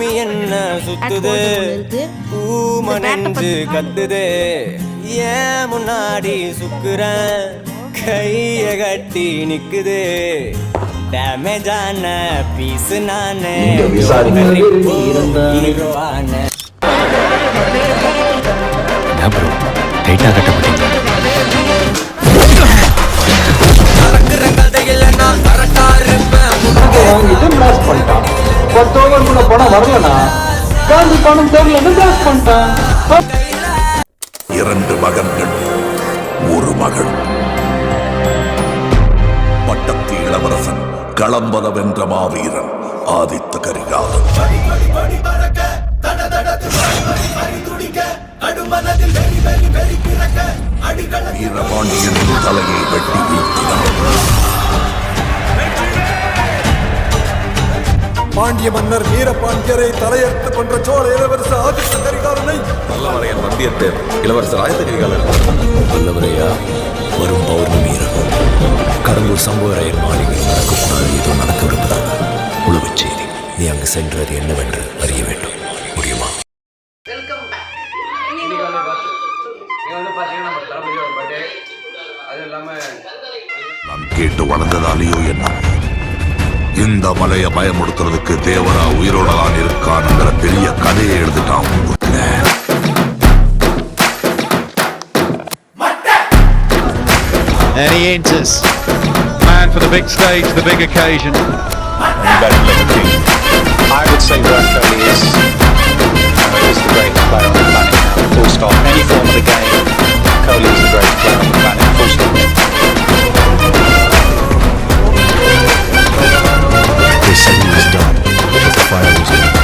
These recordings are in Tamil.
பூமி என்ன சுத்துது, பூம நெஞ்சு கத்துது, ஏன் முன்னாடி சுக்குறேன் கைய கட்டி நிக்குது. டேமேஜான பீஸ் நானே ஹீரோவான டைட்டா கட்டப்பட்டீங்க. இரண்டு மகன்கள் ஒரு மகள். பட்டத்து இளவரசன் களம்பல வென்ற மாவீரன் ஆதித்த கரிகாலன். வீரபாண்டியனின் தலையை வெட்டி வீழ்த்தினார். பாண்டிய மன்னர் வீரபாண்டியரை தலையெடுத்து கொன்ற சோழ இளவரசர் ஆதித்த கரிகாலனை வல்லவரையன் வந்தியத்தேர் இளவரசர் ஆதித்த கரிகாலன். வல்லவரையா, வரும் பௌர்ணமி இரவு கடம்பூர் சம்புவரையர் மாளிகையில் நடக்கக்கூடாது ஏதோ நடக்க விரும்புகிறாங்க. உளவுச் செய்தி. நீ அங்கு சென்றது என்னவென்று அறிய வேண்டும். முடியுமா? நான் கேட்டு வளர்ந்ததாலேயோ என்ன, இந்த மலையை பயமுடுத்துறதுக்கு தேவரா உயிரோட தான் இருக்கான்ங்கிற பெரிய கதையை எழுதிட்டான். And he enters. Man for the big stage, the big occasion. I would say Virat Kohli is the greatest player on the planet now. Full stop. Any form of the game, Kohli is the greatest player on the planet. Full stop. They said he was done, but the fire was done.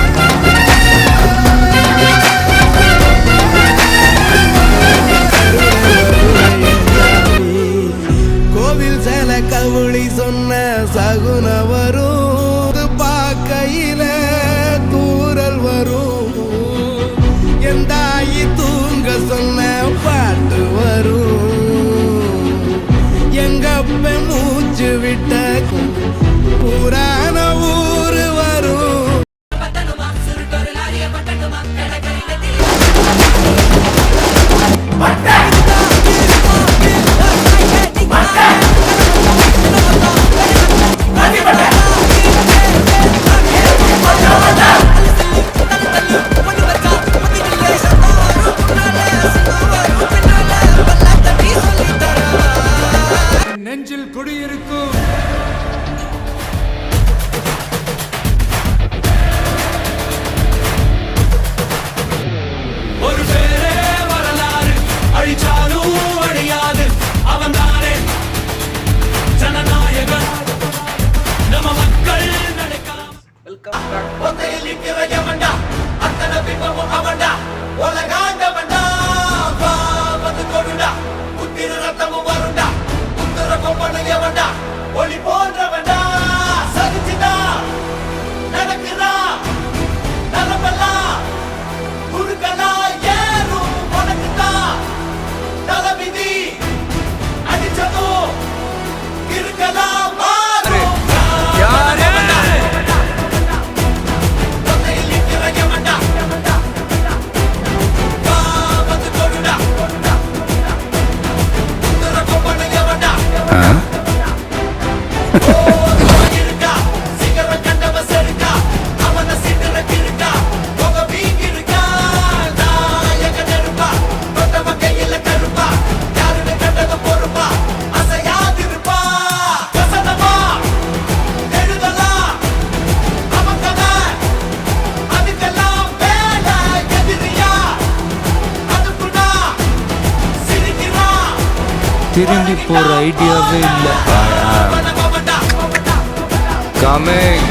கோவில் சேல கவுளி சொன்ன சகுன வரும், பார்க்கையில தூரல் வரும், எந்தாயி தூங்க சொன்ன பாட்டு வரும், எங்கப்ப மூச்சு விட்ட புராண ஊரு வரும். நெஞ்சில் குடியிருக்கும் ஒரு பேரே வரலாறு, அழிச்சாலும் அழியாது, அவன் தானே ஜனநாயகன், நம்ம மக்கள் நினைக்கலாம். ஒத்தையில் நிற்கிற எவன்டா, அத்தனை பிம்பமும் அவன்டா, உலகாண்டவன்டா, வந்து கொடுடா, குத்திர ரத்தமும் வருண்டா, குத்துற கொம்பனு எவன்டா, ஒளி போன்றவன்டா, சரிச்சுதா நடக்குதா நலமெல்லாம் குறுக்கலா ஏறும் உனக்குதான் தலைவிதி, அடிச்சதும் இருக்கலாம் மாறும். ஒத்தையில் நிற்கிற எவன்டா, வந்து கொடுடா, குத்துற கொம்பனு எவன்டா, இருக்கா சிகரம் கண்டவ செருக்கா, அவன சிட்டுற கிருக்கா, முக வீங்கிருக்கா, நாயக நெருப்பா, கொண்டவ கையில கருப்பா, யாருன்னு கண்டது பொறுப்பா, அசையாதிருப்பா, வசனமா எழுதலாம் அவன் கதை, அதுக்கெல்லாம் வேலை எதிரியா, அதுக்குடா சிரிக்கிறான். திரும்பி போற ஐடியாவே இல்லை. அவன்டா கமிங்